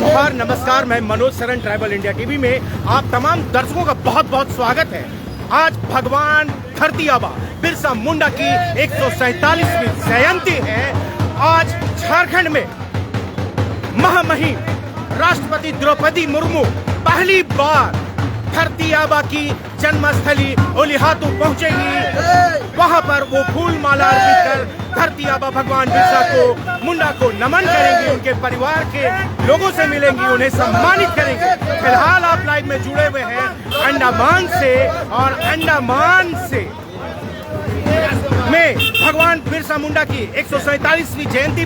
जोहार, नमस्कार। मैं Manoj Saran, tribal India TV में आप तमाम दर्शकों का बहुत बहुत स्वागत है। आज भगवान धरती आबा बिरसा मुंडा की 147वीं जयंती है। आज झारखंड में महामहिम राष्ट्रपति द्रौपदी मुर्मू पहली बार धरती आबा की जन्मस्थली ओलिहातू पहुंचेगी। वहां पर वो फूल माला अर्पित कर धरती आबा भगवान बिरसा को मुंडा को नमन करेंगी, उनके परिवार के लोगों से मिलेंगी, उन्हें सम्मानित करेंगे। फिलहाल आप लाइव में जुड़े हुए हैं अंडमान से, और अंडमान से में भगवान बिरसा मुंडा की 147वीं जयंती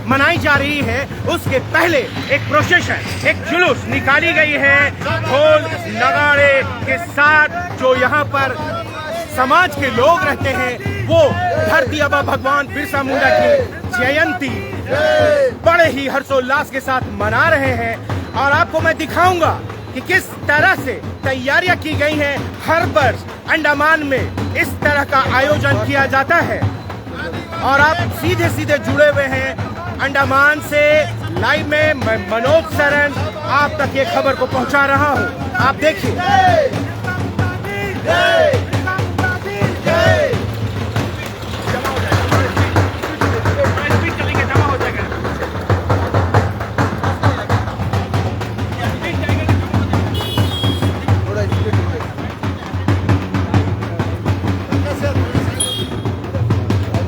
मनाई जा रही है। उसके पहले एक प्रोसेशन, एक जुलूस निकाली गई है ढोल नगाड़े के साथ। जो यहाँ पर समाज के लोग रहते हैं वो धरती आबा भगवान बिरसा मुंडा की जयंती बड़े ही हर्षोल्लास के साथ मना रहे हैं। और आपको मैं दिखाऊंगा कि किस तरह से तैयारियां की गई हैं। हर वर्ष अंडमान में इस तरह का आयोजन किया जाता है। और आप सीधे सीधे जुड़े हुए हैं अंडमान से लाइव में। मैं मनोज सरन आप तक ये खबर को पहुंचा रहा हूं। आप देखिए।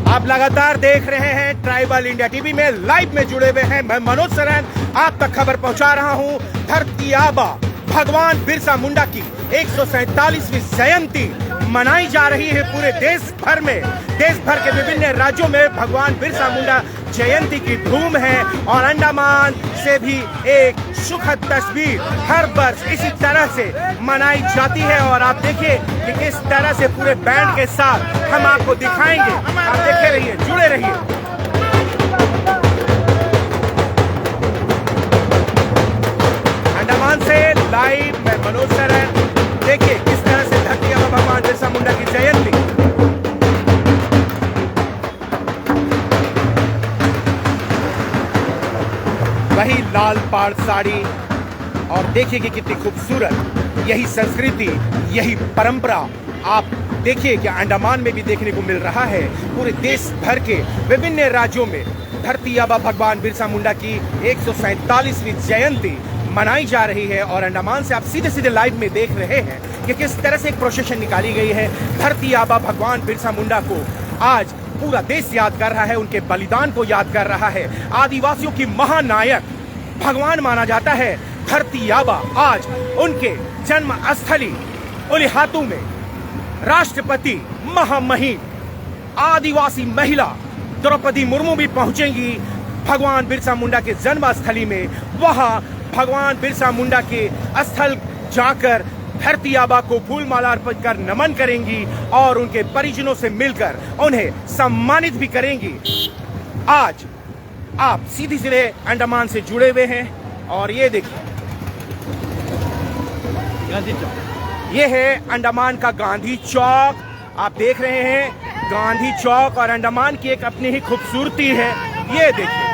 आप लगातार देख रहे हैं ट्राइबल इंडिया टीवी में, लाइव में जुड़े हुए हैं। मैं मनोज सरन आप तक खबर पहुंचा रहा हूं। धरती आबा भगवान बिरसा मुंडा की 147वीं जयंती मनाई जा रही है पूरे देश भर में। देश भर के विभिन्न राज्यों में भगवान बिरसा मुंडा जयंती की धूम है। और अंडमान से भी एक सुखद तस्वीर हर वर्ष इसी तरह से मनाई जाती है। और आप देखिए कि किस तरह से पूरे बैंड के साथ हम आपको दिखाएंगे। आप देखे रहिए, जुड़े रहिए। अंडमान से लाइव मैं मनोज सरन। देखिए किस तरह से धरती आबा भगवान बिरसा मुंडा की जयंती। वही लाल पाड़ साड़ी, और देखिए कि कितनी खूबसूरत यही संस्कृति, यही परंपरा आप देखिए कि अंडमान में भी देखने को मिल रहा है। पूरे देश भर के विभिन्न राज्यों में धरती आबा भगवान बिरसा मुंडा की 147वीं जयंती मनाई जा रही है। और अंडमान से आप सीधे सीधे लाइव में देख रहे हैं कि किस तरह से एक प्रोसेशन निकाली गई है। धरती आबा भगवान बिरसा मुंडा को आज पूरा देश याद कर रहा है, उनके बलिदान को याद कर रहा है। आदिवासियों की महानायक भगवान माना जाता है धरती आबा। आज उनके जन्म स्थली ओलिहातू में राष्ट्रपति महामहिम आदिवासी महिला द्रौपदी मुर्मू भी पहुंचेंगी भगवान बिरसा मुंडा के जन्म स्थली में। वहां भगवान बिरसा मुंडा के स्थल जाकर धरती आबा को फूल माला अर्पित कर नमन करेंगी और उनके परिजनों से मिलकर उन्हें सम्मानित भी करेंगी। आज आप सीधे सीधे अंडमान से जुड़े हुए हैं। और ये देखिए, ये है अंडमान का गांधी चौक। आप देख रहे हैं गांधी चौक, और अंडमान की एक अपनी ही खूबसूरती है। ये देखिए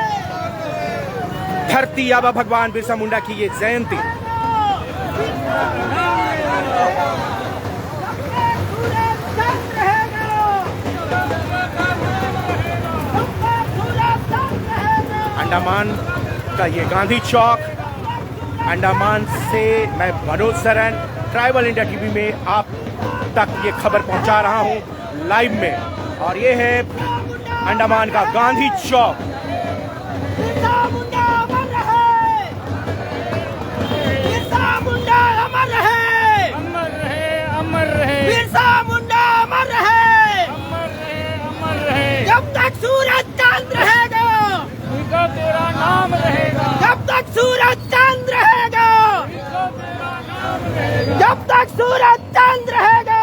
धरती आबा भगवान बिरसा मुंडा की ये जयंती। अंडमान का ये गांधी चौक। अंडमान से मैं Manoj Saran, tribal India TV में आप तक ये खबर पहुंचा रहा हूं लाइव में। और ये है अंडमान का गांधी चौक। जब तक सूरज चांद रहेगा तेरा नाम रहेगा। जब तक सूरज चांद रहेगा, जब तक सूरज चांद रहेगा,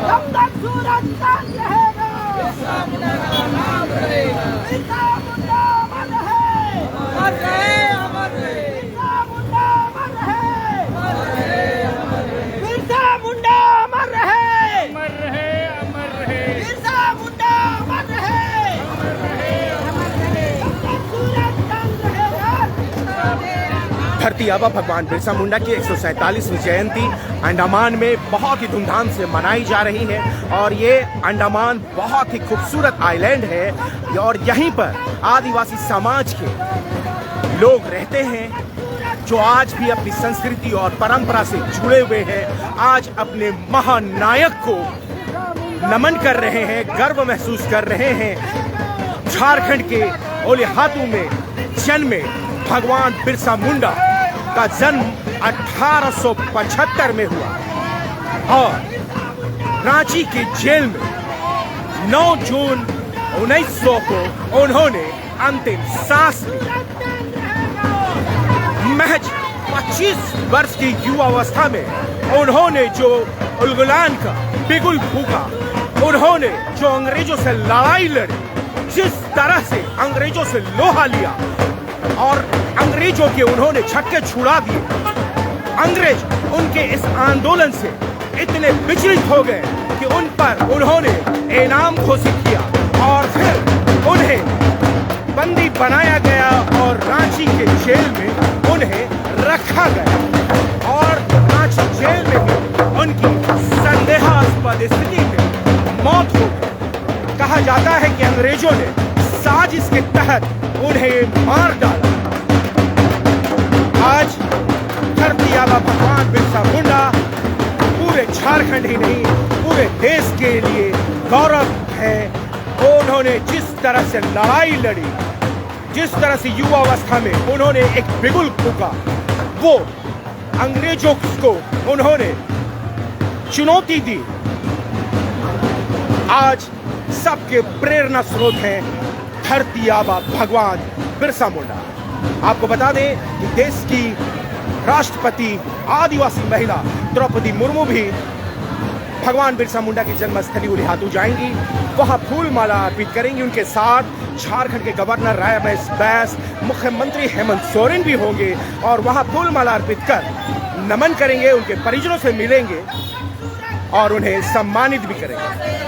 जब तक सूरज चांद रहेगा, बिरसा मुंडा अमर रहे, अमर रहे, अमर रहे, बिरसा मुंडा अमर रहे, बिरसा मुंडा अमर रहे, अमर रहे, अमर रहे, बिरसा मुंडा अमर रहे, अमर रहे, अमर रहे, जब तक सूरज चांद रहेगा। धरती आबा भगवान बिरसा मुंडा की 147वीं जयंती अंडमान में बहुत ही धूमधाम से मनाई जा रही है। और ये अंडमान बहुत ही खूबसूरत आइलैंड है और यहीं पर आदिवासी समाज के लोग रहते हैं जो आज भी अपनी संस्कृति और परंपरा से जुड़े हुए हैं। आज अपने महानायक को नमन कर रहे हैं, गर्व महसूस कर रहे हैं। झारखंड के ओलिहातू में जन्मे भगवान बिरसा मुंडा का जन्म 1875 में हुआ और रांची के जेल में 9 जून 1900 को उन्होंने अंतिम सांस ली। महज 25 वर्ष की युवावस्था में उन्होंने जो उलगुलान का बिगुल फूका, उन्होंने जो अंग्रेजों से लड़ाई लड़ी, जिस तरह से अंग्रेजों से लोहा लिया और अंग्रेजों के उन्होंने छक्के छुड़ा दिए। अंग्रेज उनके इस आंदोलन से इतने विचलित हो गए कि उन पर उन्होंने इनाम घोषित किया और फिर उन्हें बंदी बनाया गया और रांची के जेल में उन्हें रखा गया। और रांची जेल में भी उनकी संदेहास्पद स्थिति में मौत हो गई। कहा जाता है कि अंग्रेजों ने साजिश के तहत उन्हें मार डाला। आज धरती आबा भगवान बिरसा मुंडा पूरे झारखंड ही नहीं पूरे देश के लिए गौरव है। उन्होंने जिस तरह से लड़ाई लड़ी, जिस तरह से युवावस्था में उन्होंने एक बिगुल फूका, वो अंग्रेजों को उन्होंने चुनौती दी। आज सबके प्रेरणा स्रोत हैं धरती आबा भगवान बिरसा मुंडा। आपको बता दें कि देश की राष्ट्रपति आदिवासी महिला द्रौपदी मुर्मू भी भगवान बिरसा मुंडा की जन्मस्थली ओलिहातू जाएंगी, वहां फूल माला अर्पित करेंगी। उनके साथ झारखंड के गवर्नर रायमहेश बैस, मुख्यमंत्री हेमंत सोरेन भी होंगे और वहां फूल माला अर्पित कर नमन करेंगे, उनके परिजनों से मिलेंगे और उन्हें सम्मानित भी करेंगे।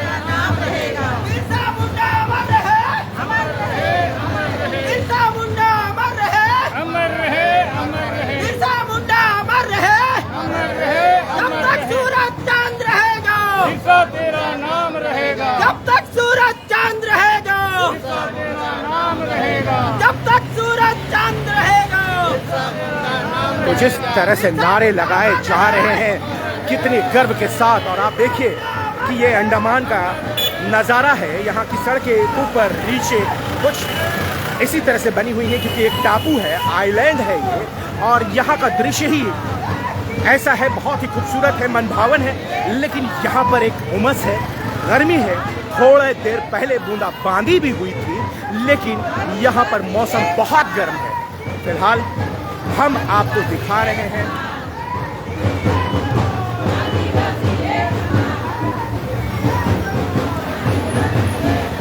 तेरा नाम रहेगा जब तक सूरज चांद रहेगा, तेरा नाम रहेगा जब तक सूरज चांद रहेगा। तो जिस तरह से नारे लगाए जा रहे हैं कितने गर्व के साथ, और आप देखिए कि ये अंडमान का नज़ारा है। यहाँ की सड़कें ऊपर नीचे कुछ इसी तरह से बनी हुई है क्योंकि एक टापू है, आइलैंड है ये, और यहाँ का दृश्य ही ऐसा है, बहुत ही खूबसूरत है, मनभावन है। लेकिन यहाँ पर एक उमस है, गर्मी है। थोड़े देर पहले बूंदाबांदी भी हुई थी, लेकिन यहाँ पर मौसम बहुत गर्म है। फिलहाल हम आपको दिखा रहे हैं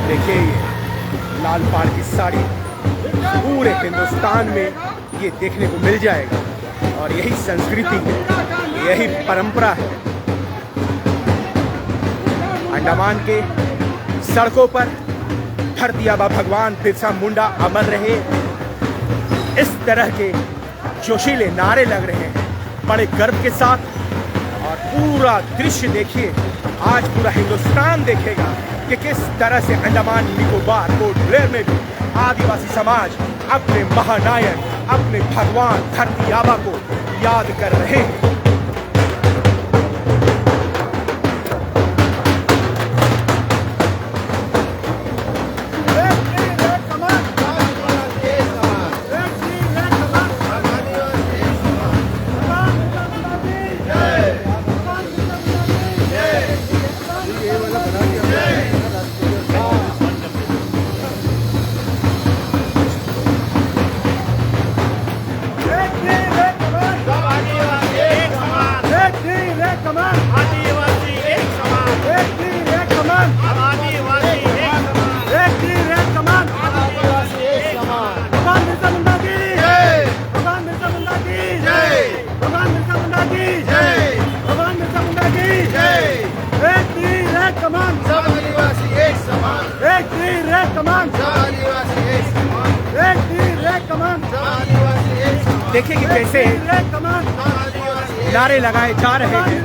देखिए ये लाल पाड़ की साड़ी पूरे हिंदुस्तान में ये देखने को मिल जाएगा। और यही संस्कृति है, यही परंपरा है। अंडमान के सड़कों पर धरती आबा भगवान बिरसा मुंडा अमर रहे। इस तरह के जोशीले नारे लग रहे हैं बड़े गर्व के साथ। और पूरा दृश्य देखिए, आज पूरा हिंदुस्तान देखेगा कि किस तरह से अंडमान निकोबार पोर्ट ब्लेयर में भी आदिवासी समाज अपने महानायक, अपने भगवान धरती आबा को याद कर रहे हैं। कमान, एक तीर, एक कमान, एक आदिवासी एक समान। देखिए कि कैसे नारे लगाए जा रहे हैं।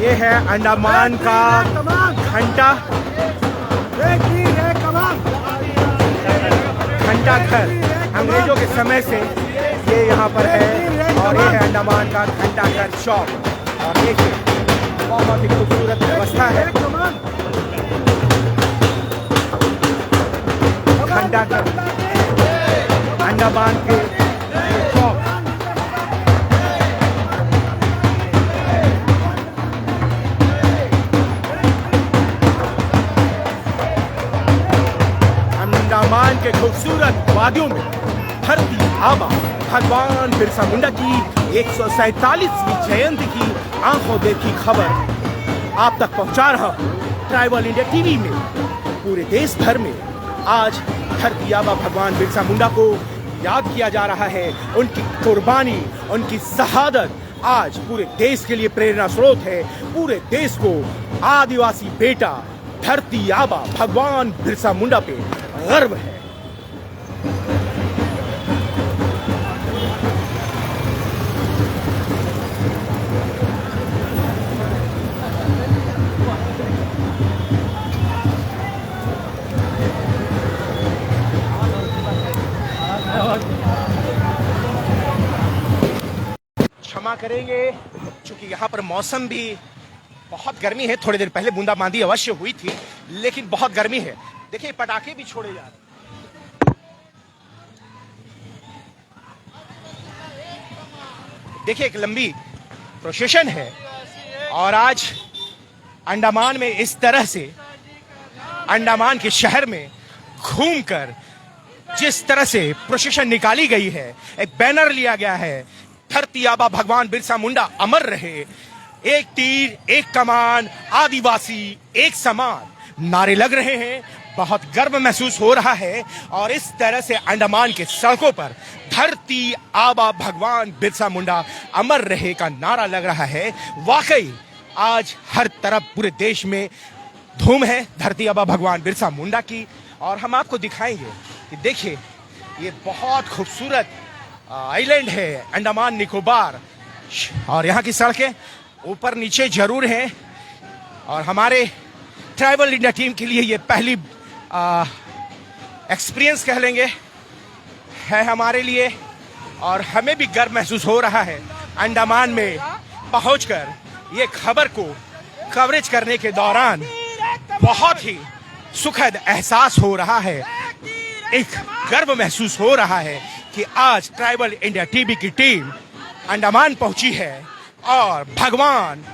ये है अंडमान का घंटा घर। अंग्रेजों के समय से ये यहाँ पर है और ये है अंडमान का घंटा घर चौक। और देखिए बहुत ही खूबसूरत व्यवस्था है। घंटा घर अंडमान के चौक। अंडमान के खूबसूरत वादियों में धरती आबा भगवान बिरसा मुंडा की 147वीं जयंती की आंखों देखी खबर आप तक पहुंचा रहा हूं ट्राइबल इंडिया टीवी में। पूरे देश भर में आज धरती आबा भगवान बिरसा मुंडा को याद किया जा रहा है। उनकी कुर्बानी, उनकी शहादत आज पूरे देश के लिए प्रेरणा स्रोत है। पूरे देश को आदिवासी बेटा धरती आबा भगवान बिरसा मुंडा पे गर्व है। क्षमा करेंगे क्योंकि यहाँ पर मौसम भी बहुत गर्मी है। थोड़ी देर पहले बूंदाबांदी अवश्य हुई थी लेकिन बहुत गर्मी है। देखिए पटाखे भी छोड़े जा रहे हैं। देखिए एक लंबी प्रोसेशन है और आज अंडमान में इस तरह से अंडमान के शहर में घूमकर जिस तरह से प्रोसेशन निकाली गई है, एक बैनर लिया गया है धरती आबा भगवान बिरसा मुंडा अमर रहे, एक तीर एक कमान आदिवासी एक समान नारे लग रहे हैं। बहुत गर्व महसूस हो रहा है और इस तरह से अंडमान के सड़कों पर धरती आबा भगवान बिरसा मुंडा अमर रहे का नारा लग रहा है। वाकई आज हर तरफ पूरे देश में धूम है धरती आबा भगवान बिरसा मुंडा की। और हम आपको दिखाएंगे कि देखिए ये बहुत खूबसूरत आइलैंड है अंडमान निकोबार और यहाँ की सड़कें ऊपर नीचे जरूर हैं। और हमारे ट्राइबल इंडिया टीम के लिए ये पहली एक्सपीरियंस कह लेंगे है हमारे लिए और हमें भी गर्व महसूस हो रहा है अंडमान में पहुंचकर ये खबर को कवरेज करने के दौरान बहुत ही सुखद एहसास हो रहा है। एक गर्व महसूस हो रहा है कि आज ट्राइबल इंडिया टीवी की टीम अंडमान पहुंची है और भगवान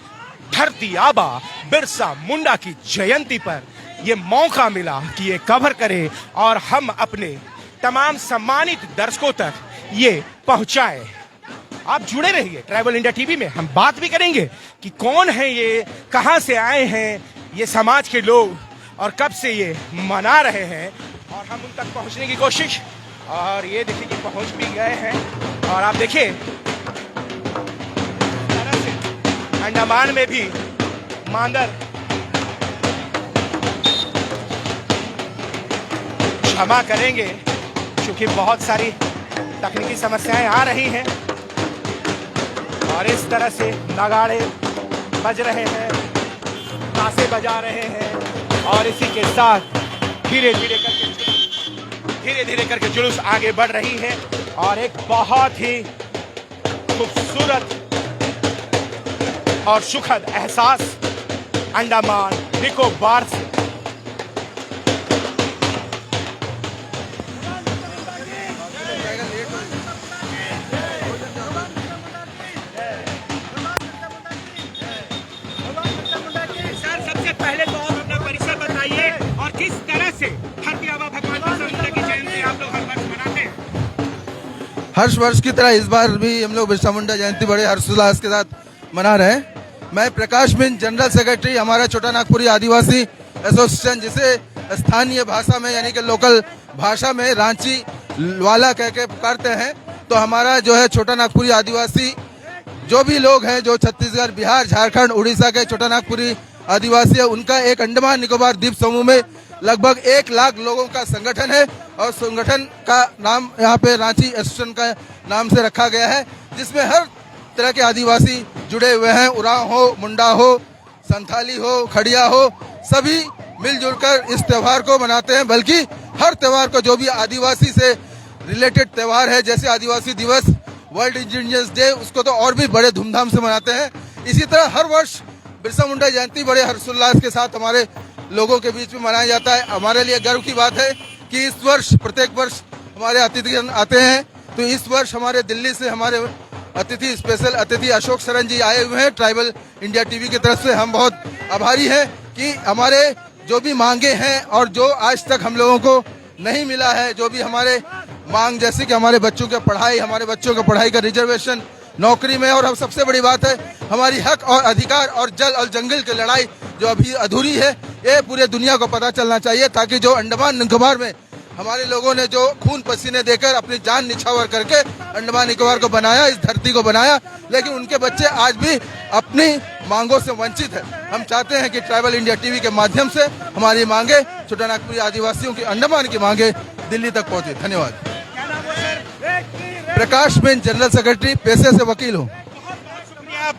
धरती आबा बिरसा मुंडा की जयंती पर ये मौका मिला कि ये कवर करे और हम अपने तमाम सम्मानित दर्शकों तक ये पहुंचाए। आप जुड़े रहिए ट्राइबल इंडिया टीवी में। हम बात भी करेंगे कि कौन है ये, कहां से आए हैं ये समाज के लोग और कब से ये मना रहे हैं और हम उन तक पहुंचने की कोशिश। और ये देखिए कि पहुंच भी गए हैं और आप देखिए अंडमान में भी मांदर क्षमा करेंगे क्योंकि बहुत सारी तकनीकी समस्याएं आ रही हैं और इस तरह से नगाड़े बज रहे हैं, ताशे बजा रहे हैं और इसी के साथ धीरे धीरे करके जुलूस आगे बढ़ रही है। और एक बहुत ही खूबसूरत और सुखद एहसास अंडमान निकोबार से। सर सबसे पहले तो आप अपना परिचय बताइए और किस तरह से धरती आबा भगवान बिरसा मुंडा की जयंती आप लोग हर वर्ष मनाते हैं। हर वर्ष की तरह इस बार भी हम लोग बिरसा मुंडा जयंती बड़े हर्षोल्लास के साथ मना रहे हैं। मैं प्रकाश मिन, जनरल सेक्रेटरी हमारा छोटा नागपुरी आदिवासी एसोसिएशन, जिसे स्थानीय भाषा में यानी कि लोकल भाषा में रांची वाला कह के पुकारते हैं। तो हमारा जो है छोटा नागपुरी आदिवासी जो भी लोग हैं जो छत्तीसगढ़, बिहार, झारखंड, उड़ीसा के छोटानागपुरी आदिवासी है, उनका एक अंडमान निकोबार द्वीप समूह में लगभग 1 लाख लोगों का संगठन है और संगठन का नाम यहाँ पे रांची एसोसिएशन का नाम से रखा गया है, जिसमें हर तरह के आदिवासी जुड़े हुए हैं। उरांव हो, मुंडा हो, संथाली हो, खड़िया हो, सभी मिलजुल कर इस त्यौहार को मनाते हैं। बल्कि हर त्यौहार को जो भी आदिवासी से रिलेटेड त्यौहार है, जैसे आदिवासी दिवस, वर्ल्ड इंडिजिनियस डे, उसको तो और भी बड़े धूमधाम से मनाते हैं। इसी तरह हर वर्ष बिरसा मुंडा जयंती बड़े हर्षोल्लास के साथ हमारे लोगों के बीच में मनाया जाता है। हमारे लिए गर्व की बात है कि इस वर्ष, प्रत्येक वर्ष हमारे अतिथिगण आते हैं, तो इस वर्ष हमारे दिल्ली से हमारे अतिथि, स्पेशल अतिथि अशोक सरन जी आए हुए हैं ट्राइबल इंडिया टीवी की तरफ से। हम बहुत आभारी हैं कि हमारे जो भी मांगे हैं और जो आज तक हम लोगों को नहीं मिला है, जो भी हमारे मांग, जैसे कि हमारे बच्चों की पढ़ाई, हमारे बच्चों की पढ़ाई का रिजर्वेशन, नौकरी में, और हम सबसे बड़ी बात है हमारी हक और अधिकार और जल और जंगल की लड़ाई जो अभी अधूरी है, ये पूरे दुनिया को पता चलना चाहिए, ताकि जो अंडमान निकोबार में हमारे लोगों ने जो खून पसीने देकर अपनी जान निछावर करके अंडमान निकोबार को बनाया, इस धरती को बनाया, लेकिन उनके बच्चे आज भी अपनी मांगों से वंचित है। हम चाहते हैं कि ट्राइबल इंडिया टीवी के माध्यम से हमारी मांगे, छोटानागपुरी आदिवासियों की, अंडमान की मांगे दिल्ली तक पहुंचे। धन्यवाद। प्रकाश बेन, जनरल सेक्रेटरी, पेशे से वकील हूँ।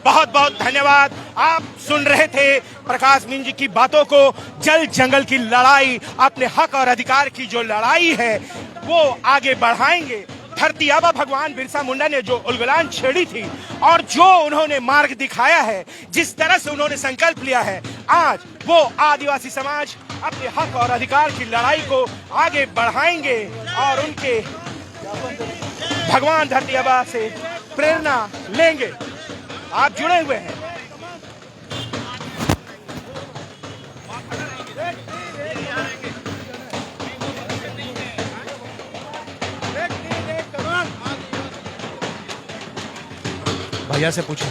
बहुत बहुत धन्यवाद। आप सुन रहे थे प्रकाश मीन जी की बातों को। जल जंगल की लड़ाई, अपने हक और अधिकार की जो लड़ाई है, वो आगे बढ़ाएंगे। धरती आबा भगवान बिरसा मुंडा ने जो उलगुलान छेड़ी थी और जो उन्होंने मार्ग दिखाया है, जिस तरह से उन्होंने संकल्प लिया है, आज वो आदिवासी समाज अपने हक और अधिकार की लड़ाई को आगे बढ़ाएंगे और उनके भगवान धरती आबा से प्रेरणा लेंगे। आप जुड़े हुए हैं। भैया से पूछें।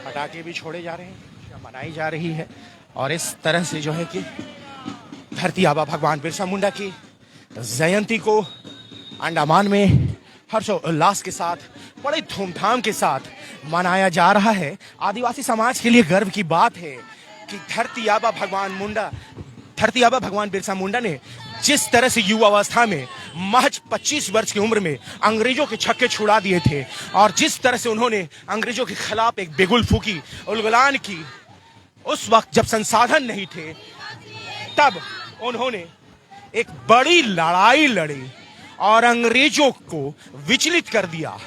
पटाखे भी छोड़े जा रहे हैं, मनाई जा रही है, और इस तरह से जो है कि धरती आबा भगवान बिरसा मुंडा की जयंती को अंडमान में हर्षोल्लास के साथ, बड़े धूमधाम के साथ मनाया जा रहा है। आदिवासी समाज के लिए गर्व की बात है कि धरती आबा भगवान बिरसा मुंडा ने जिस तरह से युवावस्था में, महज 25 वर्ष की उम्र में अंग्रेजों के छक्के छुड़ा दिए थे, और जिस तरह से उन्होंने अंग्रेजों के खिलाफ एक बिगुल फूकी, उलगुलान की, उस वक्त जब संसाधन नहीं थे, तब उन्होंने एक बड़ी लड़ाई लड़ी और अंग्रेजों को विचलित कर दिया।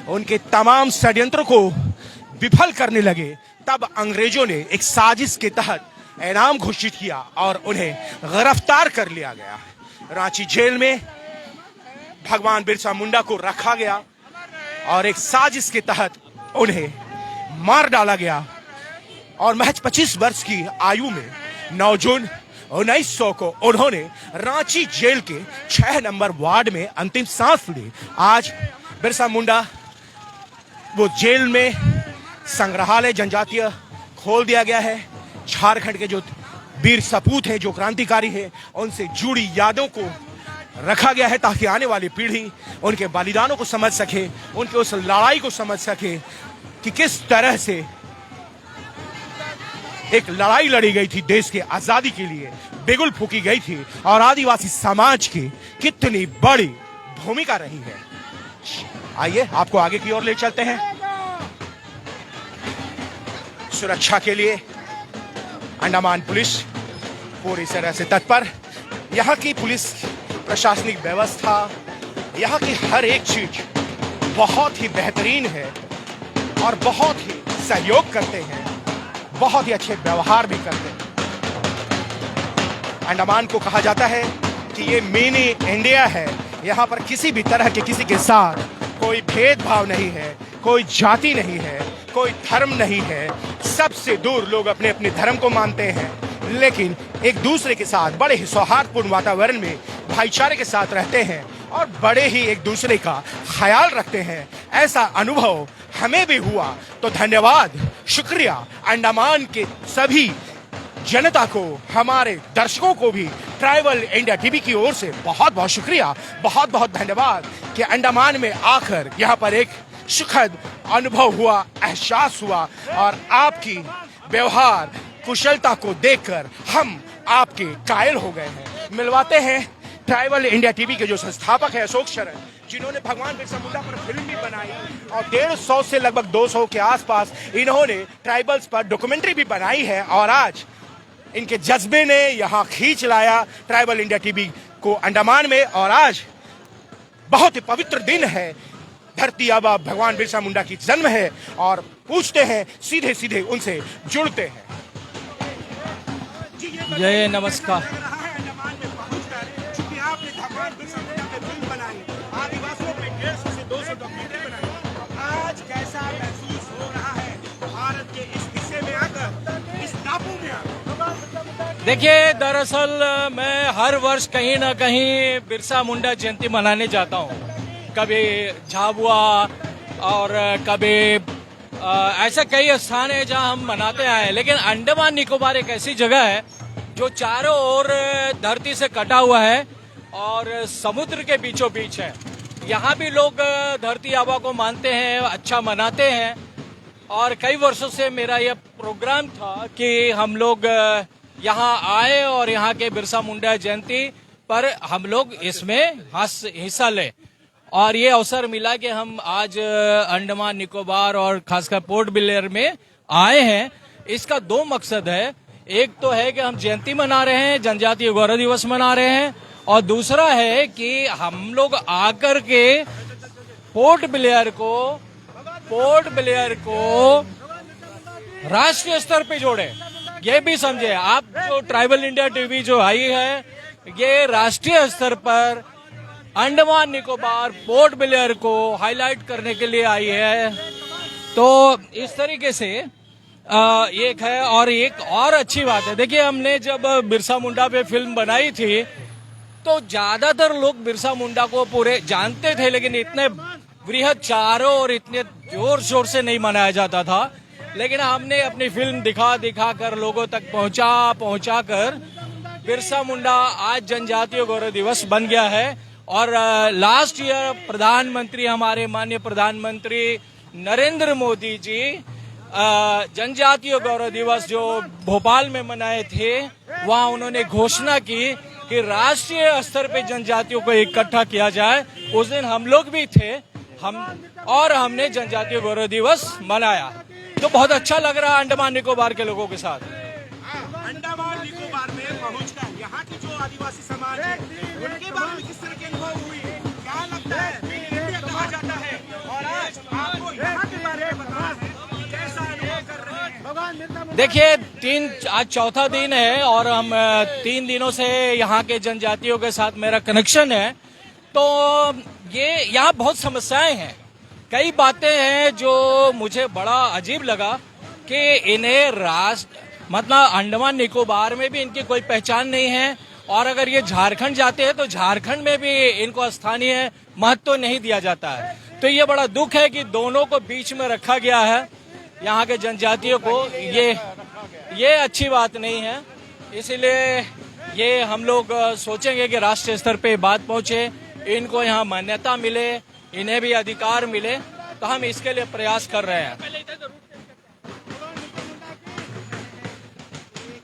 उनके तमाम षड्यंत्रों को विफल करने लगे। तब अंग्रेजों ने एक साजिश के तहत इनाम घोषित किया और उन्हें गिरफ्तार कर लिया गया। रांची जेल में भगवान बिरसा मुंडा को रखा गया और एक साजिश के तहत उन्हें मार डाला गया, और महज 25 वर्ष की आयु में 9 जून 1900 को उन्होंने रांची जेल के 6 नंबर वार्ड में अंतिम सांस ली। आज बिरसा मुंडा वो जेल में संग्रहालय जनजातीय खोल दिया गया है। झारखंड के जो वीर सपूत हैं, जो क्रांतिकारी हैं, उनसे जुड़ी यादों को रखा गया है, ताकि आने वाली पीढ़ी उनके बलिदानों को समझ सके, उनके उस लड़ाई को समझ सके कि किस तरह से एक लड़ाई लड़ी गई थी देश के आजादी के लिए, बिगुल फूकी गई थी, और आदिवासी समाज की कितनी बड़ी भूमिका रही है। आइए आपको आगे की ओर ले चलते हैं। सुरक्षा के लिए अंडमान पुलिस पूरी तरह से तत्पर। यहाँ की पुलिस प्रशासनिक व्यवस्था, यहाँ की हर एक चीज बहुत ही बेहतरीन है और बहुत ही सहयोग करते हैं, बहुत ही अच्छे व्यवहार भी करते हैं। अंडमान को कहा जाता है कि ये मिनी इंडिया है। यहाँ पर किसी भी तरह के किसी के साथ कोई भेदभाव नहीं है, कोई जाति नहीं है, कोई धर्म नहीं है। सबसे दूर लोग अपने अपने धर्म को मानते हैं, लेकिन एक दूसरे के साथ बड़े ही सौहार्दपूर्ण वातावरण में भाईचारे के साथ रहते हैं और बड़े ही एक दूसरे का ख्याल रखते हैं। ऐसा अनुभव हमें भी हुआ। तो धन्यवाद, शुक्रिया अंडमान के सभी जनता को, हमारे दर्शकों को भी ट्राइबल इंडिया टीवी की ओर से बहुत बहुत शुक्रिया, बहुत बहुत धन्यवाद कि अंडमान में आकर यहाँ पर एक सुखद अनुभव हुआ, एहसास हुआ और आपकी व्यवहार कुशलता को देखकर हम आपके कायल हो गए हैं। मिलवाते हैं ट्राइबल इंडिया टीवी के जो संस्थापक है अशोक शरण, जिन्होंने भगवान बिरसा मुंडा पर फिल्म भी बनाई और 150 से लगभग 200 के आसपास इन्होंने ट्राइबल्स पर डॉक्यूमेंट्री भी बनाई है। और आज इनके जज्बे ने यहाँ खींच लाया ट्राइबल इंडिया टीवी को अंडमान में। और आज बहुत ही पवित्र दिन है, धरती आबा भगवान बिरसा मुंडा की जन्म है और पूछते हैं, सीधे सीधे उनसे जुड़ते हैं। जय नमस्कार। अंडमान में पहुंचकर चूंकि आपने भगवान बिरसा मुंडा पे फिल्म बनाई, आदिवासियों पे 150 से 200 डॉक्यूमेंट्री बनाई, तो आज कैसा महसूस हो रहा है भारत के इस हिस्से में आकर, इस टापू में आकर? देखिए, दरअसल मैं हर वर्ष कहीं ना कहीं बिरसा मुंडा जयंती मनाने जाता हूँ। कभी झाबुआ और कभी ऐसे कई स्थान है जहाँ हम मनाते आए। लेकिन अंडमान निकोबार एक ऐसी जगह है जो चारों ओर धरती से कटा हुआ है और समुद्र के बीचों बीच है। यहाँ भी लोग धरती आबा को मानते हैं, अच्छा मनाते हैं। और कई वर्षों से मेरा यह प्रोग्राम था कि हम लोग यहाँ आए और यहाँ के बिरसा मुंडा जयंती पर हम लोग इसमें हिस्सा लें। और ये अवसर मिला कि हम आज अंडमान निकोबार और खासकर पोर्ट ब्लेयर में आए हैं। इसका दो मकसद है, एक तो है कि हम जयंती मना रहे हैं, जनजातीय गौरव दिवस मना रहे हैं, और दूसरा है कि हम लोग आकर के पोर्ट ब्लेयर को राष्ट्रीय स्तर पे जोड़े। ये भी समझे आप, जो ट्राइबल इंडिया टीवी जो आई है, ये राष्ट्रीय स्तर पर अंडमान निकोबार पोर्ट ब्लेयर को हाईलाइट करने के लिए आई है। तो इस तरीके से एक है। और एक और अच्छी बात है, देखिए हमने जब बिरसा मुंडा पे फिल्म बनाई थी तो ज्यादातर लोग बिरसा मुंडा को पूरे जानते थे, लेकिन इतने वृहद चारों और इतने जोर शोर से नहीं मनाया जाता था। लेकिन हमने अपनी फिल्म दिखा कर लोगों तक पहुंचा कर बिरसा मुंडा आज जनजातीय गौरव दिवस बन गया है। और लास्ट ईयर प्रधानमंत्री, हमारे माननीय प्रधानमंत्री नरेंद्र मोदी जी जनजातीय गौरव दिवस जो भोपाल में मनाए थे, वहां उन्होंने घोषणा की कि राष्ट्रीय स्तर पे जनजातियों को इकट्ठा किया जाए। उस दिन हम लोग भी थे, हमने जनजातीय गौरव दिवस मनाया। तो बहुत अच्छा लग रहा है अंडमान निकोबार के लोगों के साथ। अंडमान निकोबार में पहुंचकर यहाँ की जो आदिवासी समाज है, उनके बारे में किस तरह की अनुभव हुई, क्या लगता है? इंडिया कहा जाता है और आज आपको यहाँ के बारे में बताना है, कैसा अनुभव कर रहे हैं? देखिए, आज चौथा दिन है और हम 3 दिनों से यहाँ के जनजातियों के साथ मेरा कनेक्शन है। तो ये यहाँ बहुत समस्याएं हैं, कई बातें हैं जो मुझे बड़ा अजीब लगा कि इन्हें मतलब अंडमान निकोबार में भी इनकी कोई पहचान नहीं है, और अगर ये झारखंड जाते हैं तो झारखंड में भी इनको स्थानीय महत्व नहीं दिया जाता है। तो ये बड़ा दुख है कि दोनों को बीच में रखा गया है, यहाँ के जनजातियों को। ये अच्छी बात नहीं है। इसीलिए ये हम लोग सोचेंगे कि राष्ट्रीय स्तर पे बात पहुंचे, इनको यहाँ मान्यता मिले, इन्हें भी अधिकार मिले। तो हम इसके लिए प्रयास कर रहे हैं।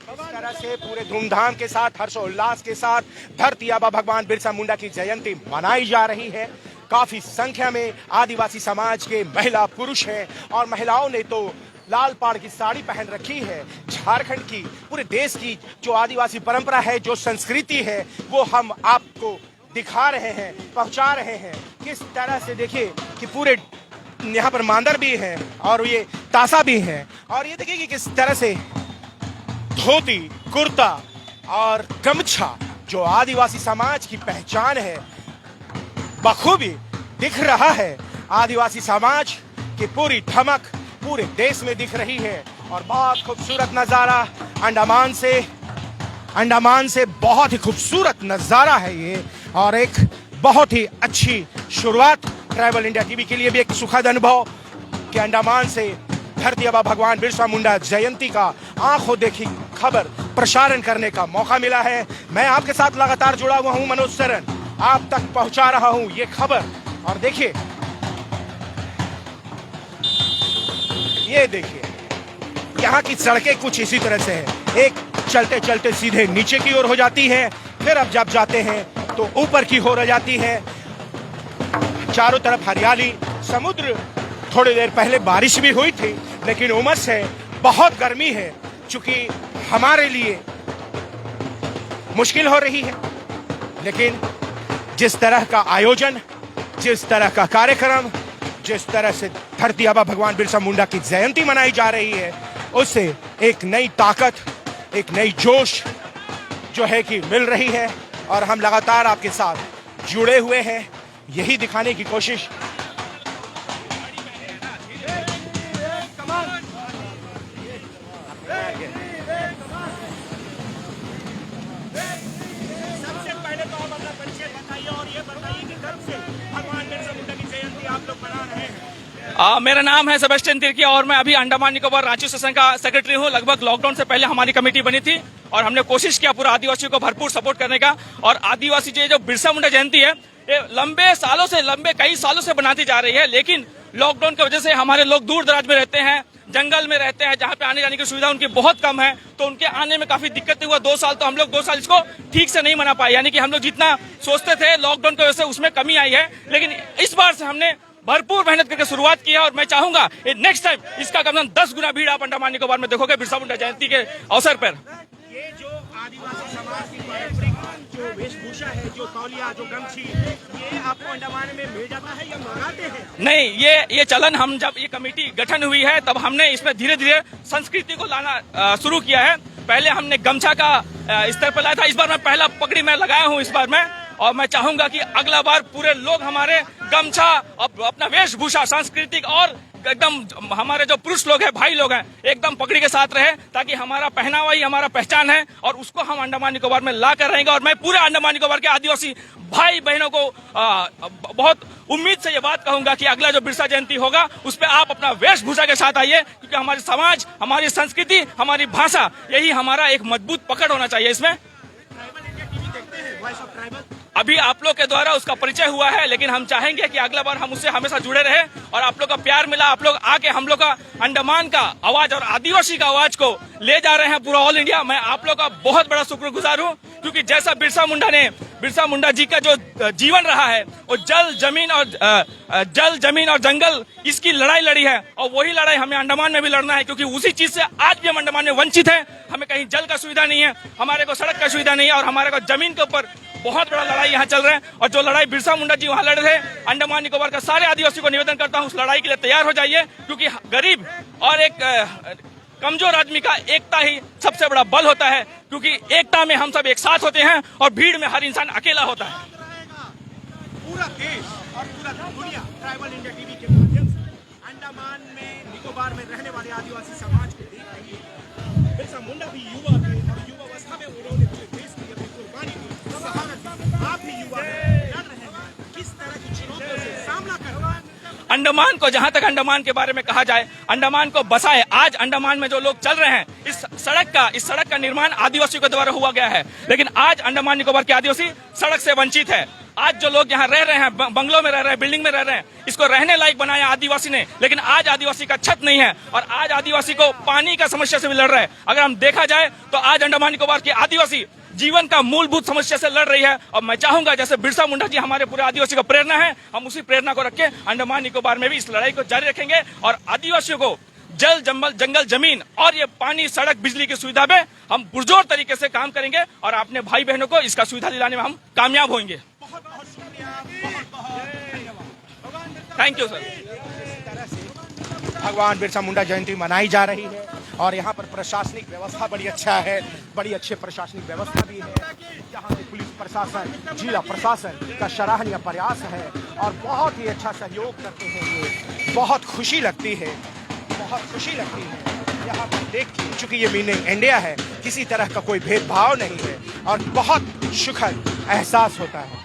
इस तरह से पूरे धूमधाम के साथ, हर्षोल्लास के साथ धरती आबा भगवान बिरसा मुंडा की जयंती मनाई जा रही है। काफी संख्या में आदिवासी समाज के महिला पुरुष हैं और महिलाओं ने तो लाल पाड़ की साड़ी पहन रखी है। झारखंड की, पूरे देश की जो आदिवासी परंपरा है, जो संस्कृति है, वो हम आपको दिखा रहे हैं, पहुंचा रहे हैं। किस तरह से देखिए कि पूरे यहाँ पर मांदर भी हैं और ये तासा भी हैं, और ये देखिए कि किस तरह से धोती, कुर्ता, और गमछा जो आदिवासी समाज की पहचान है बखूबी दिख रहा है। आदिवासी समाज की पूरी धमक पूरे देश में दिख रही है और बहुत खूबसूरत नजारा अंडमान से बहुत ही खूबसूरत नजारा है ये और एक बहुत ही अच्छी शुरुआत ट्राइबल इंडिया टीवी के लिए भी एक सुखद अनुभव कि अंडमान से धरती आबा भगवान बिरसा मुंडा जयंती का आंखों देखी खबर प्रसारण करने का मौका मिला है। मैं आपके साथ लगातार जुड़ा हुआ हूं, मनोज सरन आप तक पहुंचा रहा हूं ये खबर। और देखिए, ये देखिए यहाँ की सड़कें कुछ इसी तरह से है। एक चलते चलते सीधे नीचे की ओर हो जाती है, फिर अब जब जाते हैं तो ऊपर की ओर हो जाती है। चारों तरफ हरियाली, समुद्र। थोड़ी देर पहले बारिश भी हुई थी लेकिन उमस है, बहुत गर्मी है, चूंकि हमारे लिए मुश्किल हो रही है। लेकिन जिस तरह का आयोजन, जिस तरह का कार्यक्रम, जिस तरह से धरती आबा भगवान बिरसा मुंडा की जयंती मनाई जा रही है, उससे एक नई ताकत, एक नई जोश जो है कि मिल रही है और हम लगातार आपके साथ जुड़े हुए हैं, यही दिखाने की कोशिश। सबसे पहले तो आप अपना परिचय बताइए और ये बताइए कि कब से भगवान बिरसा मुंडा की जयंती आप लोग मना रहे हैं। मेरा नाम है सेबेस्टियन तिर्की और मैं अभी अंडमान निकोबार रांची सेशन का सेक्रेटरी हूँ। लगभग लॉकडाउन से पहले हमारी कमेटी बनी थी और हमने कोशिश किया पूरा आदिवासियों को भरपूर सपोर्ट करने का। और आदिवासी जो बिरसा मुंडा जयंती है ये कई सालों से बनाती जा रही है, लेकिन लॉकडाउन की वजह से हमारे लोग दूर दराज में रहते हैं, जंगल में रहते हैं, जहाँ पे आने जाने की सुविधा उनकी बहुत कम है, तो उनके आने में काफी दिक्कत हुआ। 2 साल तो हम लोग 2 साल इसको ठीक से नहीं मना पाए, यानी कि हम लोग जितना सोचते थे लॉकडाउन की वजह से उसमें कमी आई है। लेकिन इस बार से हमने भरपूर मेहनत करके शुरुआत की है और मैं चाहूंगा नेक्स्ट टाइम इसका कम से कम 10 गुना भीड़ आप अंडमान निकोबार में देखोगे बिरसा मुंडा जयंती के अवसर पर। ये जो आदिवासी समाज की पारंपरिक जो वेशभूषा है, जो तौलिया, जो गमछी, ये आपको अंडमान में मिल जाता है या मंगाते हैं? नहीं, ये चलन हम जब ये कमेटी गठन हुई है तब हमने इसमें धीरे धीरे संस्कृति को लाना शुरू किया है। पहले हमने गमछा का स्तर पर लाया था, इस बार मैं पहला पगड़ी में लगाया हूँ इस बार मैं, और मैं चाहूंगा कि अगला बार पूरे लोग हमारे गमछा अपना वेशभूषा सांस्कृतिक और एकदम हमारे जो पुरुष लोग हैं, भाई लोग हैं, एकदम पगड़ी के साथ रहे, ताकि हमारा पहनावा ही हमारा पहचान है और उसको हम अंडमान निकोबार में ला कर रहेंगे। और मैं पूरे अंडमान निकोबार के आदिवासी भाई बहनों को बहुत उम्मीद से ये बात कहूंगा कि अगला जो बिरसा जयंती होगा उस पर आप अपना वेशभूषा के साथ आइए, क्योंकि हमारे समाज, हमारी संस्कृति, हमारी भाषा, यही हमारा एक मजबूत पकड़ होना चाहिए। इसमें अभी आप लोग के द्वारा उसका परिचय हुआ है, लेकिन हम चाहेंगे कि अगला बार हम उससे हमेशा जुड़े रहे और आप लोग का प्यार मिला, आप लोग आके हम लोग का अंडमान का आवाज और आदिवासी का आवाज को ले जा रहे हैं पूरा ऑल इंडिया। मैं आप लोग का बहुत बड़ा शुक्रगुजार हूँ, क्योंकि जैसा बिरसा मुंडा जी का जो जीवन रहा है वो जल जमीन और जंगल इसकी लड़ाई लड़ी है, और वही लड़ाई हमें अंडमान में भी लड़ना है, क्योंकि उसी चीज से आज भी हम अंडमान में वंचित हैं। हमें कहीं जल का सुविधा नहीं है, हमारे को सड़क का सुविधा नहीं है और हमारे को जमीन के ऊपर बहुत बड़ा लड़ाई यहाँ चल रहा है। और जो लड़ाई बिरसा मुंडा जी वहाँ लड़ रहे, अंडमान निकोबार का सारे आदिवासियों को निवेदन करता हूँ उस लड़ाई के लिए तैयार हो जाइए, क्योंकि गरीब और एक कमजोर आदमी का एकता ही सबसे बड़ा बल होता है, क्योंकि एकता में हम सब एक साथ होते हैं और भीड़ में हर इंसान अकेला होता है। पूरा देश और पूरा दुनिया ट्राइबल इंडिया टीवी के माध्यम से अंडमान में निकोबार में रहने वाले आदिवासी समाज को देख रही है। बिरसा मुंडा भी युवा थे और युवावस्था में उन्होंने पूरे देश की अपनी कुर्बानी दी, शहादत दी। आप भी युवा हैं, लड़ रहे हैं, किस तरह की चुनौतियों से सामना कर रहे हैं? अंडमान को, जहां तक अंडमान के बारे में कहा जाए, अंडमान को बसाए। आज अंडमान में जो लोग चल रहे हैं, इस सड़क का निर्माण आदिवासियों के द्वारा हुआ गया है, लेकिन आज अंडमान निकोबार के आदिवासी सड़क से वंचित है। आज जो लोग यहाँ रह रहे हैं, बंगलों में रह रहे हैं, बिल्डिंग में रह रहे हैं, इसको रहने लायक बनाया आदिवासी ने, लेकिन आज आदिवासी का छत नहीं है और आज आदिवासी को पानी का समस्या से भी लड़ रहा है। अगर हम देखा जाए तो आज अंडमान निकोबार के आदिवासी जीवन का मूलभूत समस्या से लड़ रही है, और मैं चाहूंगा जैसे बिरसा मुंडा जी हमारे पूरे आदिवासी को प्रेरणा है, हम उसी प्रेरणा को रख के अंडमान निकोबार में भी इस लड़ाई को जारी रखेंगे और आदिवासियों को जल जंगल जमीन और ये पानी, सड़क, बिजली की सुविधा में हम पुरजोर तरीके से काम करेंगे और अपने भाई बहनों को इसका सुविधा दिलाने में हम कामयाब होंगे। बहुत बहुत शुक्रिया, बहुत बहुत धन्यवाद। Thank you sir. इस तरह से भगवान बिरसा मुंडा जयंती मनाई जा रही है और यहाँ पर प्रशासनिक व्यवस्था बड़ी अच्छा है, बड़ी अच्छी प्रशासनिक व्यवस्था भी है। यहाँ से पुलिस प्रशासन, जिला प्रशासन का सराहनीय प्रयास है और बहुत ही अच्छा सहयोग करते हैं ये। बहुत खुशी लगती है, बहुत खुशी लगती है यहाँ पर देख के, चूंकि ये मीनिंग इंडिया है, किसी तरह का कोई भेदभाव नहीं है और बहुत सुखद एहसास होता है।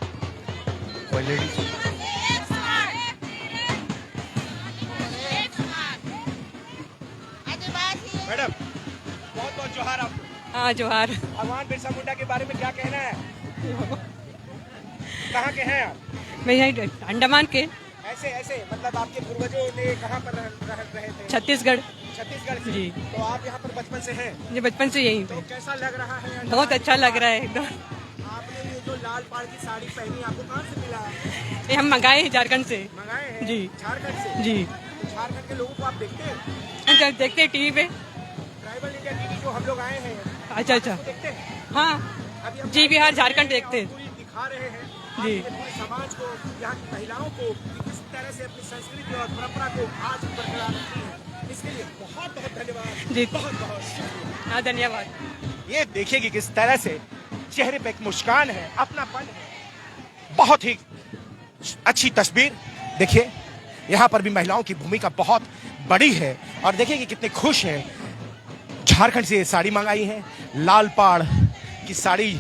कोई लेडीज मैडम, बहुत बहुत जोहार आपको। हाँ जोहार। भगवान बिरसा मुंडा के बारे में क्या कहना है? कहाँ के हैं आप? मैं यहीं अंडमान के। ऐसे ऐसे मतलब आपके पूर्वजों ने कहाँ पर रहे थे? छत्तीसगढ़। छत्तीसगढ़ से? जी। तो आप यहाँ पर बचपन से हैं? मुझे बचपन से यहीं तो पे। कैसा लग रहा है? बहुत अच्छा लग रहा है एकदम। आपने ये जो लाल पाड़ की साड़ी पहनी, आपको कहाँ से मिला? ये हम मंगाए हैं झारखंड से। मंगाए हैं? जी। झारखंड से? जी। झारखंड के लोगों को आप देखते हैं? जब देखते हैं टीवी पे। ट्राइबल इंडिया टीवी जो हम लोग आए हैं, अच्छा अच्छा। देखते हैं? हाँ अभी हम जी बिहार झारखंड देखते हैं। पूरी दिखा रहे हैं जी। आप पूरे समाज को, यहाँ की महिलाओं को कि किस तरह से अपनी संस्कृति और परंपरा को आज बरकरार रखती है। इसके लिए बहुत बहुत धन्यवाद जी। बहुत बहुत शुक्रिया। हाँ धन्यवाद। ये देखिए कि किस तरह से चेहरे पे एक मुस्कान है, अपनापन है। बहुत ही अच्छी तस्वीर। देखिए यहाँ पर भी महिलाओं की भूमिका बहुत बड़ी है और देखिए कि कितने खुश हैं। झारखंड से ये साड़ी मंगाई है, लाल पाड़ की साड़ी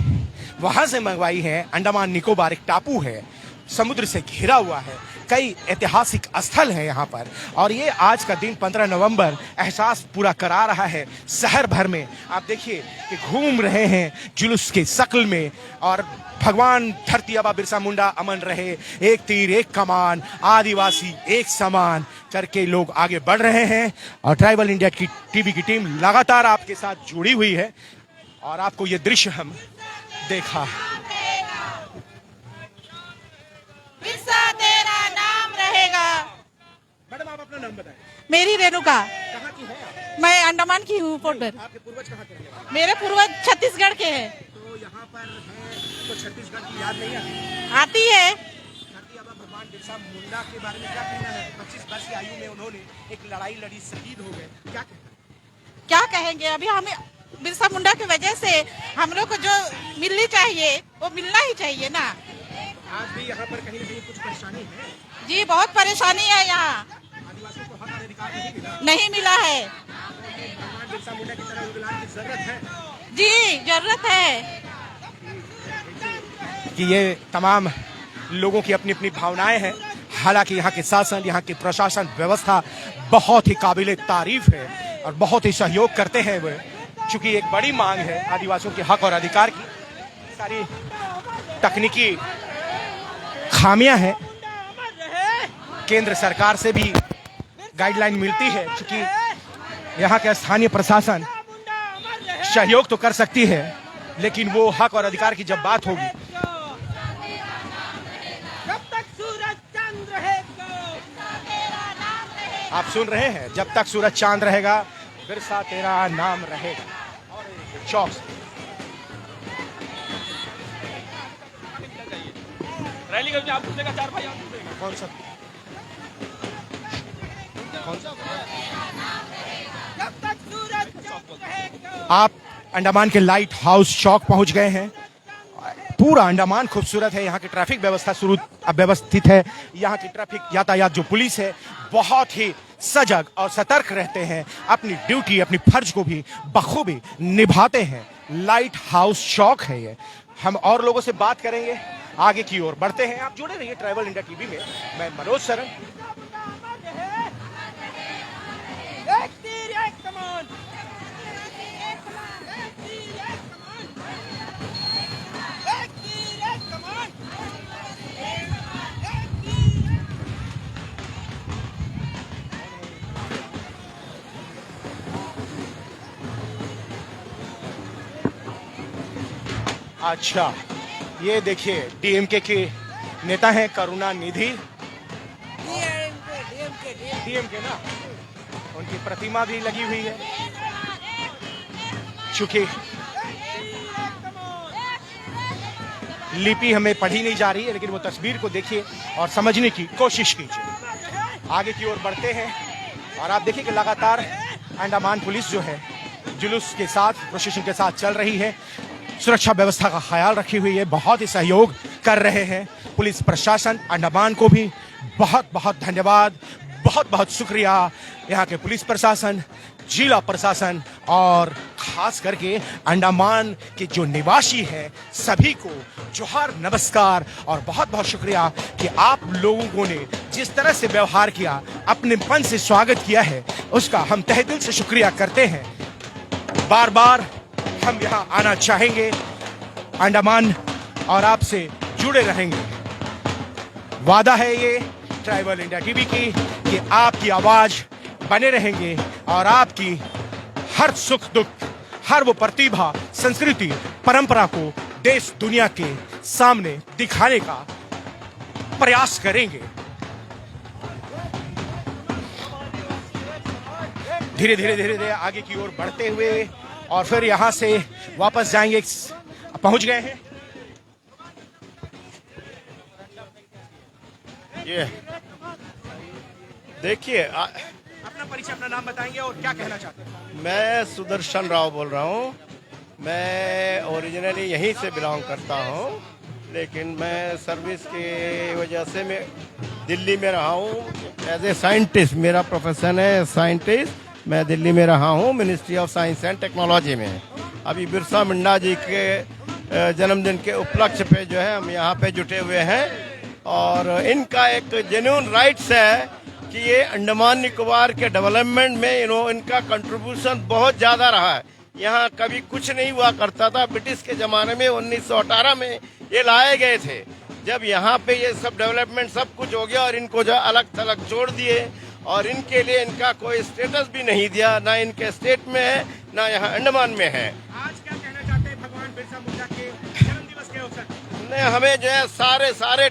वहां से मंगवाई है। अंडमान निकोबार एक टापू है, समुद्र से घिरा हुआ है, कई ऐतिहासिक स्थल हैं यहाँ पर और ये आज का दिन 15 नवंबर एहसास पूरा करा रहा है शहर भर में। आप देखिए कि घूम रहे हैं जुलूस के शक्ल में और भगवान धरती आबा बिरसा मुंडा अमन रहे, एक तीर एक कमान, आदिवासी एक समान करके लोग आगे बढ़ रहे हैं और ट्राइबल इंडिया की टीवी की टीम लगातार आपके साथ जुड़ी हुई है और आपको ये दृश्य हम देखा। बिरसा तेरा नाम रहेगा। मैडम आप अपना नाम बताएं। मेरी रेणुका, कहाँ की है आप? मैं अंडमान की हूँ पोर्टर। आपके पूर्वज कहाँ के रहने वाले? मेरे पूर्वज छत्तीसगढ़ के हैं। तो यहाँ पर हैं तो छत्तीसगढ़ की याद नहीं आती? आती है। धरती आबा भगवान बिरसा मुंडा के बारे में क्या कहना है? 25 वर्ष की आयु में उन्होंने एक लड़ाई लड़ी, शहीद हो गए, क्या कहना? क्या कहेंगे, अभी हमें बिरसा मुंडा की वजह से हम लोग को जो मिलनी चाहिए वो मिलना ही चाहिए ना। आज भी यहाँ पर कहीं ना कहीं कुछ परेशानी है? जी बहुत परेशानी है यहाँ, आदिवासियों को हक और अधिकार नहीं मिला? नहीं मिला है। भगवान बिरसा मुंडा की तरह उगलाने की जरूरत है जी जरूरत है कि ये तमाम लोगों की अपनी अपनी भावनाएं हैं। हालांकि यहाँ के शासन, यहाँ की प्रशासन व्यवस्था बहुत ही काबिले तारीफ है और बहुत ही सहयोग करते हैं वे, चूंकि एक बड़ी मांग है आदिवासियों के हक और अधिकार की। सारी तकनीकी खामियां हैं, केंद्र सरकार से भी गाइडलाइन मिलती है, क्योंकि यहाँ के स्थानीय प्रशासन सहयोग तो कर सकती है लेकिन वो हक और अधिकार की जब बात होगी, जब तक सूरज चांद रहेगा, आप सुन रहे हैं, जब तक सूरज चांद रहेगा बिरसा तेरा नाम रहेगा। और चौक से रैली का आप पूछेगा, 4 भाई आप पूछेगा। कौन सा जब तक सूरज चांद रहेगा। आप अंडमान के लाइट हाउस चौक पहुंच गए हैं। पूरा अंडमान खूबसूरत है, यहाँ की ट्रैफिक व्यवस्था व्यवस्थित है। यहाँ की ट्रैफिक यातायात जो पुलिस है बहुत ही सजग और सतर्क रहते हैं, अपनी ड्यूटी अपनी फर्ज को भी बखूबी निभाते हैं। लाइट हाउस चौक है ये। हम और लोगों से बात करेंगे, आगे की ओर बढ़ते हैं। आप जुड़े रहिए ट्राइबल इंडिया टीवी में। मैं मनोज सरन। एक तीर एक कमान, एक तीर एक कमान। अच्छा, ये देखिए डीएमके के नेता हैं करुणानिधि, डीएमके ना, उनकी प्रतिमा भी लगी हुई है। चूंकि लिपि हमें पढ़ी नहीं जा रही है, लेकिन वो तस्वीर को देखिए और समझने की कोशिश कीजिए। आगे की ओर बढ़ते हैं। और आप देखिए कि लगातार अंडमान पुलिस जो है जुलूस के साथ, प्रोसेशन के साथ चल रही है, सुरक्षा व्यवस्था का ख्याल रखी हुई है, बहुत ही सहयोग कर रहे हैं। पुलिस प्रशासन अंडमान को भी बहुत बहुत धन्यवाद, बहुत बहुत शुक्रिया। यहाँ के पुलिस प्रशासन, जिला प्रशासन और खास करके अंडमान के जो निवासी हैं सभी को जोहार, नमस्कार और बहुत बहुत शुक्रिया कि आप लोगों ने जिस तरह से व्यवहार किया, अपनेपन से स्वागत किया है, उसका हम तहे दिल से शुक्रिया करते हैं। बार बार हम यहाँ आना चाहेंगे अंडमान और आपसे जुड़े रहेंगे। वादा है ये ट्राइबल इंडिया टीवी की कि आपकी आवाज बने रहेंगे और आपकी हर सुख दुख, हर वो प्रतिभा, संस्कृति, परंपरा को देश दुनिया के सामने दिखाने का प्रयास करेंगे। धीरे धीरे आगे की ओर बढ़ते हुए और फिर यहां से वापस जाएंगे। पहुंच गए हैं ये देखिए अपना परिचय, अपना नाम बताएंगे और क्या कहना चाहते हैं? मैं सुदर्शन राव बोल रहा हूँ। मैं ओरिजिनली यहीं से बिलोंग करता हूँ, लेकिन मैं सर्विस की वजह से मैं दिल्ली में रहा हूँ एज ए साइंटिस्ट। मेरा प्रोफेशन है साइंटिस्ट। मैं दिल्ली में रहा हूँ ministry of science and technology में। अभी बिरसा मुंडा जी के जन्मदिन के उपलक्ष्य पे जो है हम यहाँ पे जुटे हुए हैं और इनका एक जेन्युइन राइट्स है कि ये अंडमान निकोबार के डेवलपमेंट में इनका कंट्रीब्यूशन बहुत ज्यादा रहा है। यहाँ कभी कुछ नहीं हुआ करता था। ब्रिटिश के जमाने में 1918 में ये लाए गए थे। जब यहाँ पे ये सब डेवलपमेंट सब कुछ हो गया और इनको जो अलग थलग छोड़ दिए और इनके लिए इनका कोई स्टेटस भी नहीं दिया, ना इनके स्टेट में है ना यहाँ अंडमान में है। आज क्या कहना चाहते हैं भगवान बिरसा मुंडा के जन्मदिवस के अवसर पर? ने हमें जो है सारे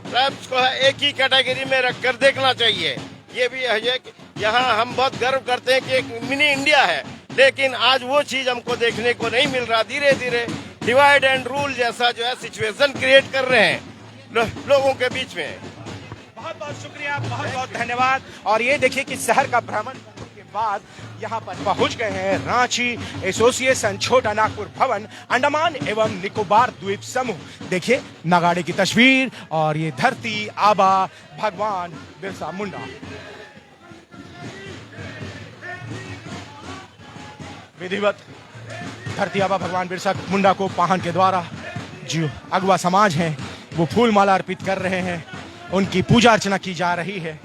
ट्राइब्स को एक ही कैटेगरी में रखकर देखना चाहिए। ये भी है कि यहाँ हम बहुत गर्व करते हैं कि एक मिनी इंडिया है, लेकिन आज वो चीज हमको देखने को नहीं मिल रहा। धीरे धीरे डिवाइड एंड रूल जैसा जो है सिचुएशन क्रिएट कर रहे हैं लोगों के बीच में। बहुत बहुत शुक्रिया, बहुत बहुत धन्यवाद। और ये देखिए कि शहर का भ्रमण करने के बाद यहाँ पर पहुंच गए हैं रांची एसोसिएशन छोटा नागपुर भवन अंडमान एवं निकोबार द्वीप समूह। देखिए नगाड़े की तस्वीर और ये धरती आबा भगवान बिरसा मुंडा। विधिवत धरती आबा भगवान बिरसा मुंडा को पाहन के द्वारा जो अगवा समाज है वो फूल माला अर्पित कर रहे हैं, उनकी पूजा अर्चना की जा रही है।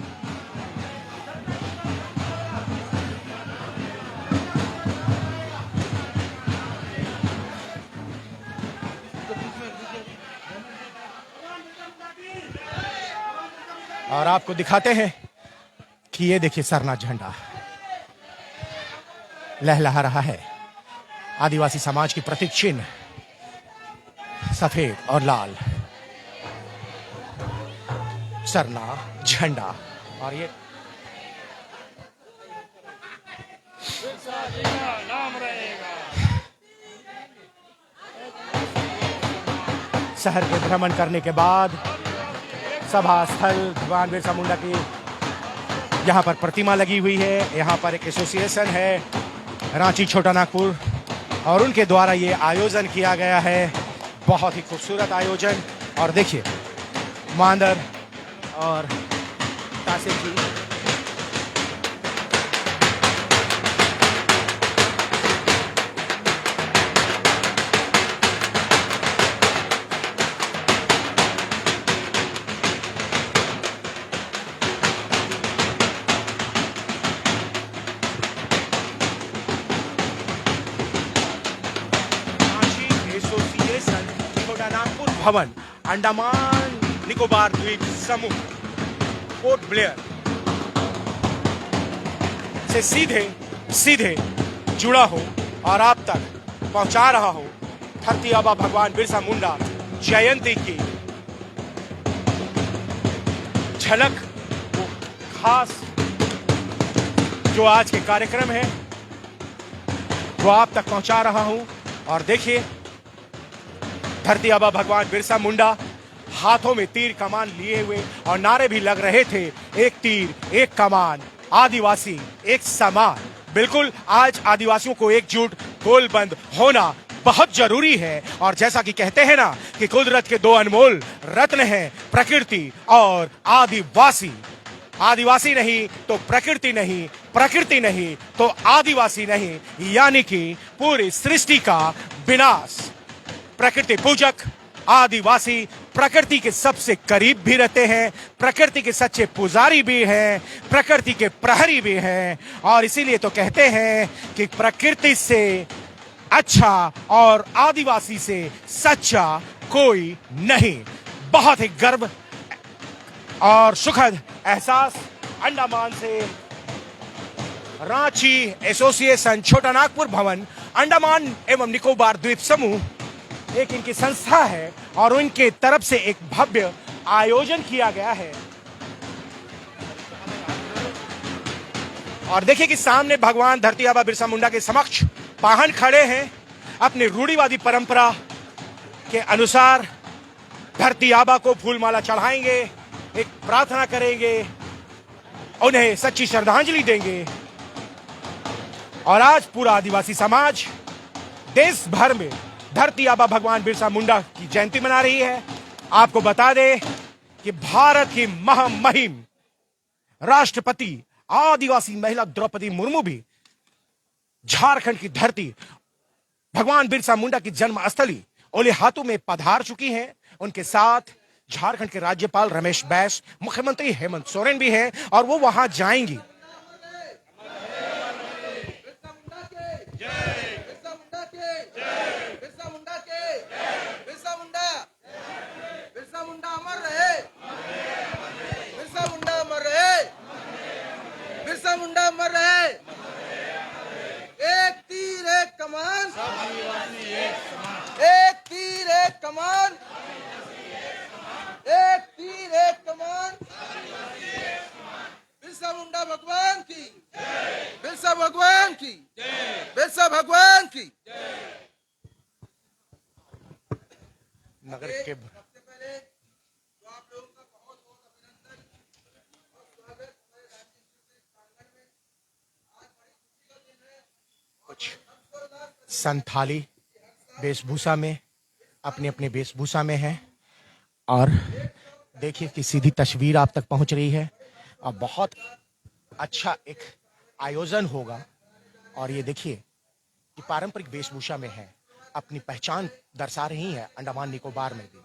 और आपको दिखाते हैं कि ये देखिए सरना झंडा लहलहा रहा है। आदिवासी समाज की प्रतीक चिन्ह सफेद और लाल सरना झंडा। और ये शहर के भ्रमण करने के बाद सभा स्थल भगवान बिरसा मुंडा की यहाँ पर प्रतिमा लगी हुई है। यहाँ पर एक एसोसिएशन है रांची छोटा नागपुर और उनके द्वारा ये आयोजन किया गया है। बहुत ही खूबसूरत आयोजन। और देखिए मांदर और तासे की भवन अंडमान निकोबार द्वीप समूह पोर्ट ब्लेयर से सीधे जुड़ा हो और आप तक पहुंचा रहा हो धरती आबा भगवान बिरसा मुंडा जयंती की झलक। वो खास जो आज के कार्यक्रम है वो आप तक पहुंचा रहा हूं। और देखिए धरती आबा भगवान बिरसा मुंडा हाथों में तीर कमान लिए हुए और नारे भी लग रहे थे, एक तीर एक कमान आदिवासी एक समान। बिल्कुल, आज आदिवासियों को एकजुट गोलबंद होना बहुत जरूरी है। और जैसा कि कहते हैं ना कि कुदरत के दो अनमोल रत्न हैं, प्रकृति और आदिवासी। आदिवासी नहीं तो प्रकृति नहीं, प्रकृति नहीं तो आदिवासी नहीं, यानी कि पूरी सृष्टि का विनाश। प्रकृति पूजक आदिवासी प्रकृति के सबसे करीब भी रहते हैं, प्रकृति के सच्चे पुजारी भी हैं, प्रकृति के प्रहरी भी हैं। और इसीलिए तो कहते हैं कि प्रकृति से अच्छा और आदिवासी से सच्चा कोई नहीं। बहुत ही गर्व और सुखद एहसास अंडमान से रांची एसोसिएशन छोटा नागपुर भवन अंडमान एवं निकोबार द्वीप समूह एक इनकी संस्था है और उनके तरफ से एक भव्य आयोजन किया गया है। और देखिए कि सामने भगवान धरती आबा बिरसा मुंडा के समक्ष पाहन खड़े हैं। अपनी रूढ़िवादी परंपरा के अनुसार धरती आबा को फूलमाला चढ़ाएंगे, एक प्रार्थना करेंगे, उन्हें सच्ची श्रद्धांजलि देंगे। और आज पूरा आदिवासी समाज देश भर में धरती आबा भगवान बिरसा मुंडा की जयंती मना रही है। आपको बता दें कि भारत की महामहिम राष्ट्रपति आदिवासी महिला द्रौपदी मुर्मू भी झारखंड की धरती भगवान बिरसा मुंडा की जन्मस्थली ओलिहातू में पधार चुकी हैं। उनके साथ झारखंड के राज्यपाल रमेश बैस, मुख्यमंत्री हेमंत सोरेन भी हैं और वो वहां जाएंगी। बिरसा मुंडा अमर रहे। एक तीर एक कमान, एक तीर एक कमान, एक तीर एक कमान। बिरसा मुंडा भगवान की, बिरसा भगवान की, बिरसा भगवान की। नगर के कुछ संथाली वेशभूषा में अपनी अपनी वेशभूषा में है और देखिए कि सीधी तस्वीर आप तक पहुंच रही है। और बहुत अच्छा एक आयोजन होगा। और ये देखिए कि पारंपरिक वेशभूषा में है, अपनी पहचान दर्शा रही है अंडमान निकोबार में भी।